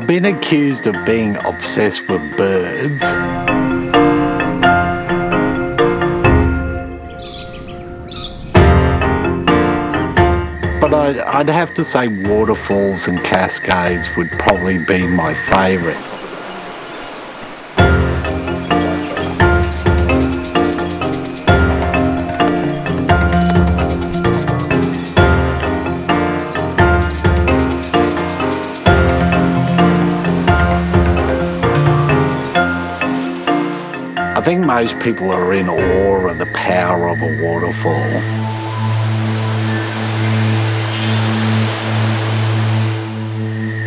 I've been accused of being obsessed with birds. But I'd have to say waterfalls and cascades would probably be my favourite. I think most people are in awe of the power of a waterfall.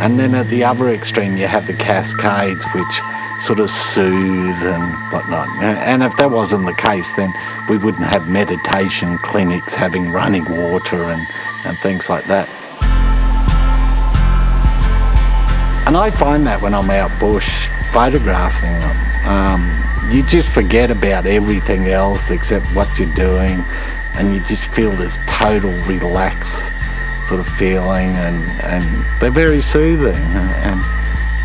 And then at the other extreme you have the cascades, which sort of soothe and whatnot. And if that wasn't the case, then we wouldn't have meditation clinics having running water and things like that. And I find that when I'm out bush photographing them, you just forget about everything else except what you're doing, and you just feel this total relaxed sort of feeling, and they're very soothing,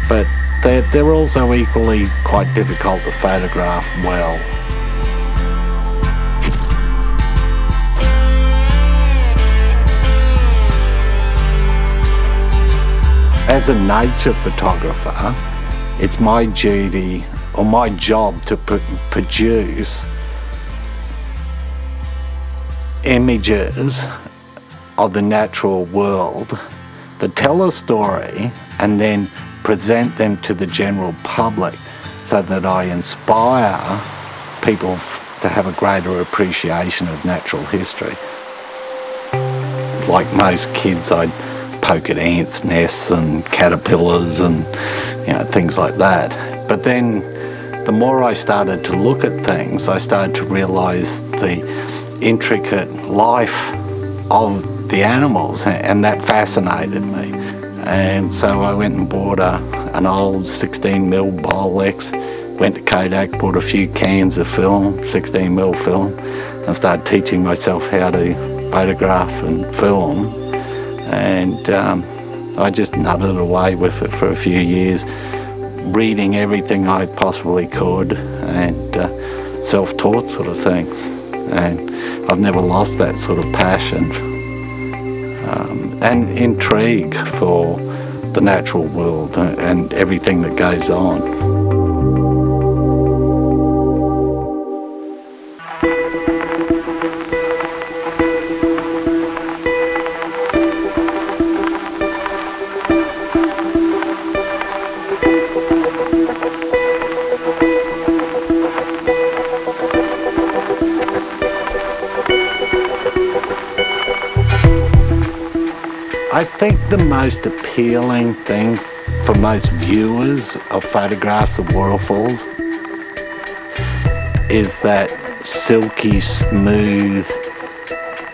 but they're also equally quite difficult to photograph well. As a nature photographer, it's my duty or my job to produce images of the natural world that tell a story and then present them to the general public so that I inspire people to have a greater appreciation of natural history. Like most kids, I'd poke at ants' nests and caterpillars and things like that. But then the more I started to look at things, I started to realise the intricate life of the animals, and that fascinated me. And so I went and bought an old 16mm Bolex, went to Kodak, bought a few cans of film, 16mm film, and started teaching myself how to photograph and film. And I just nutted away with it for a few years, reading everything I possibly could, and self-taught sort of thing. And I've never lost that sort of passion and intrigue for the natural world and everything that goes on. I think the most appealing thing for most viewers of photographs of waterfalls is that silky, smooth,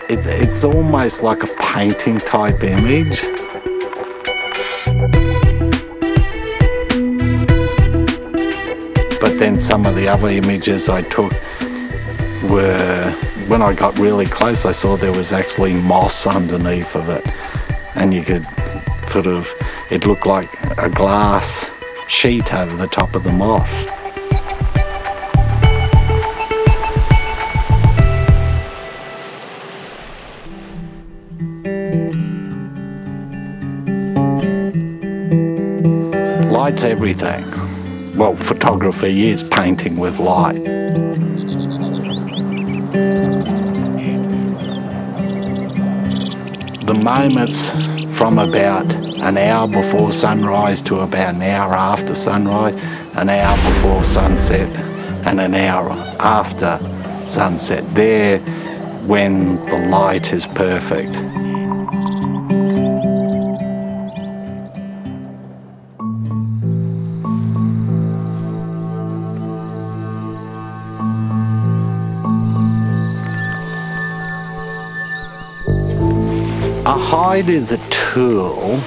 it's almost like a painting type image. But then some of the other images I took were, when I got really close, I saw there was actually moss underneath of it. And you could sort of, it looked like a glass sheet over the top of the moss. Light's everything. Well, photography is painting with light. The moments from about an hour before sunrise to about an hour after sunrise, an hour before sunset and an hour after sunset, they're when the light is perfect. A hide is a tool,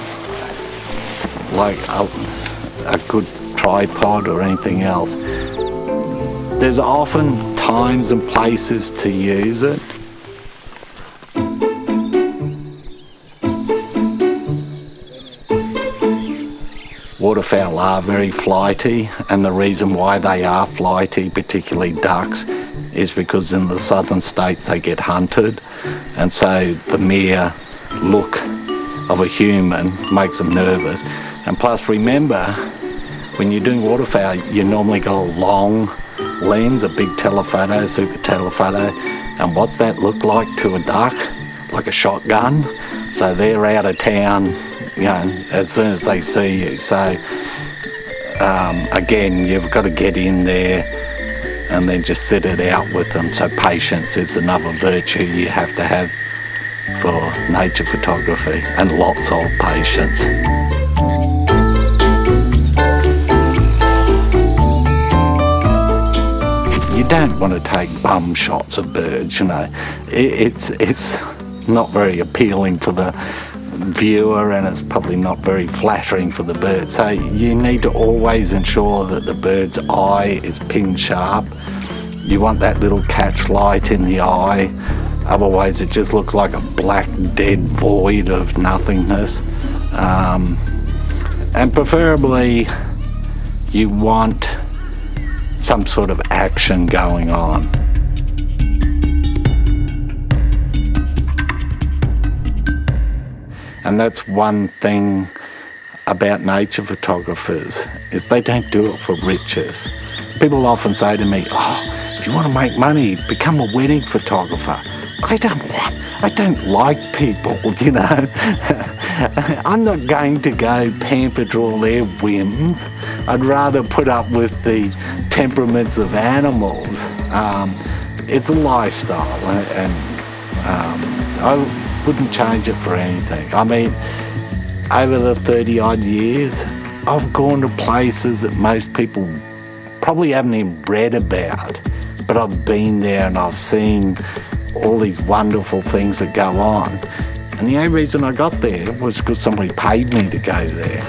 like a good tripod or anything else. There's often times and places to use it. Water waterfowl are very flighty, and the reason why they are flighty, particularly ducks, is because in the southern states they get hunted, and so the mere look of a human makes them nervous. And plus, remember, when you're doing waterfowl, you normally got a long lens, a big telephoto, super telephoto, and what's that look like to a duck? Like a shotgun. So they're out of town, you know, as soon as they see you. So again, you've got to get in there and then just sit it out with them. So patience is another virtue you have to have for nature photography, and lots of patience. You don't want to take bum shots of birds, you know. It's not very appealing for the viewer, and it's probably not very flattering for the bird. So you need to always ensure that the bird's eye is pin sharp. You want that little catch light in the eye, otherwise it just looks like a black dead void of nothingness. And preferably you want some sort of action going on. And that's one thing about nature photographers, is they don't do it for riches. People often say to me, oh, if you want to make money, become a wedding photographer. I don't like people, you know. I'm not going to go pamper to all their whims. I'd rather put up with the temperaments of animals. It's a lifestyle, and I wouldn't change it for anything. I mean, over the 30 odd years, I've gone to places that most people probably haven't even read about, but I've been there and I've seen all these wonderful things that go on. And the only reason I got there was because somebody paid me to go there.